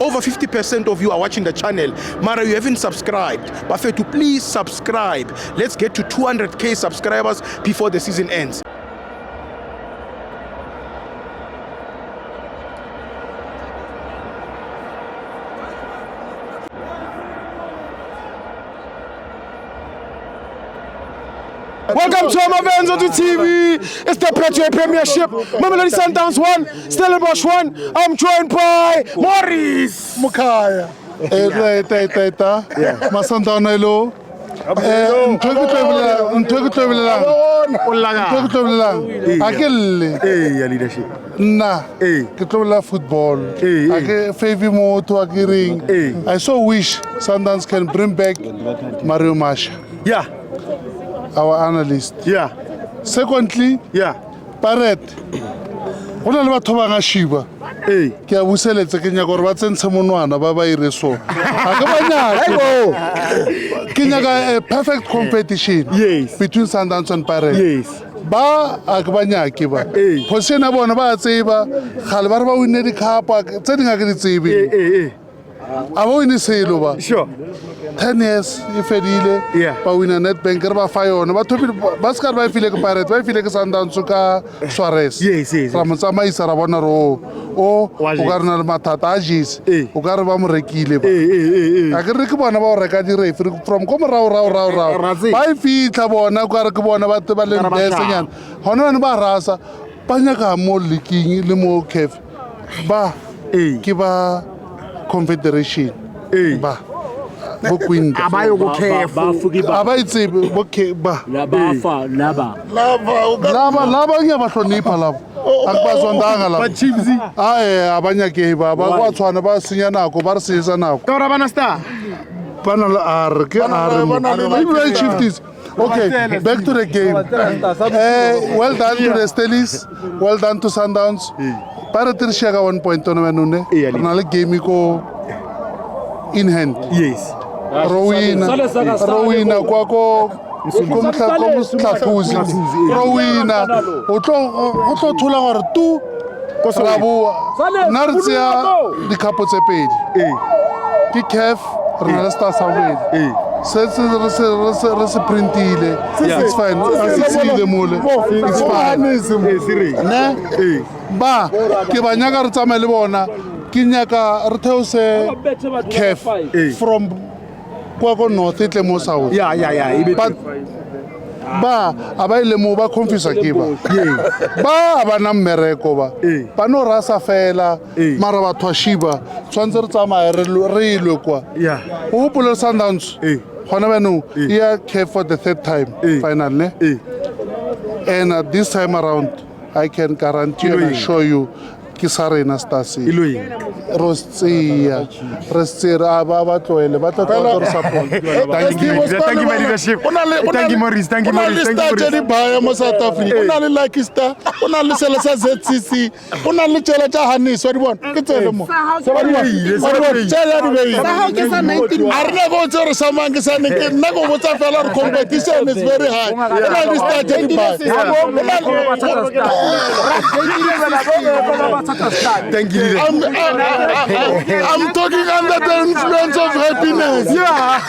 over 50% of you are watching the channel. Mara, you haven't subscribed. Bafethu, please subscribe. Let's get to 200k subscribers before the season ends. Welcome to Amavenzo to TV. It's the Petro Premiership. Mamelodi Sundowns 1, Stellenbosch 1. I'm joined by Maurice Mukaya. Masantana hello. leadership. Nah, football. I favor more to ring. I so wish Sundowns can bring back Mario Masha. Yeah. Our analyst. Yeah. Secondly, yeah. Barrett. Go na le batho ba nga shiba. Ke a buseletsa ke nya gore ba tsentse monwana ba ba ire so. Ha ke banyaka. Ke nya a perfect competition between Sundowns and Barrett. Yes. Ba a ke banyake ba. Position ya bona ba tseba, gale ba re ba winne di cup, tse dinga ke di tsebe. Abo ini selo ba. Sure. 10 years ifedile ba wina Nedbank re ba fa yona ba thopi ba ska ba file ke Pirates ba file ke Sundowns ka Suarez ra mo tsamaisa ra bona ro o ka rena le mathata a jis o ka re ba mo rekile ba a ke re ke bona ba o reka di referee from ko morao ba fitla bona ka re ke bona ba te ba le ndesenyana hona ba rasa ba nyaka mo leaking le mo CAF ba ke ba Confederation ba bokwinda abayo go careful abayitsebe bokhe ba laba nya ba hlonipha labo akubazondanga labo ba chiefs abanyake ba kwa tshwana ba senya nako ba re sesa nako tora bana star bana la ke are chiefs. Okay, back to the game. Well done to the Stellies, well done to Sundowns. Para tirshaga 1 point on menune nale game ko in hand. Yes. Rowina kwako kumtlafuzi Rowina o tlo thula gore tu kosalabo nartsia di kapo tse pedi ke CAF re na le star sabedi se printile it's fine asitsile mole it's fine ne ba ke banyaka re tsama le bona ke nyaka re theose CAF from kwako north itle mo south but ba abaile mo ba confuse ke ba bana mmereko ba no rasa fela mara ba thwashiba tshwantse re tsama re ilwe kwa o bopole Sundowns hona bano ya CAF for the third time final ne and this time around I can guarantee and assure you Kisarena Stasi Rostia Restira Baba Toile but support. Thank you my leadership. Thank you Maurice. Thank you Maurice. Thank you Maurice. South Africa. Unali like star. Unali selesa ZCC. Unali chela cha Hanis. What do you want? Kitele mo. Arna go to Samang San. Nago go to fellow competition is very high. Unali started by. Thank you. I'm talking under the influence of happiness. Yeah.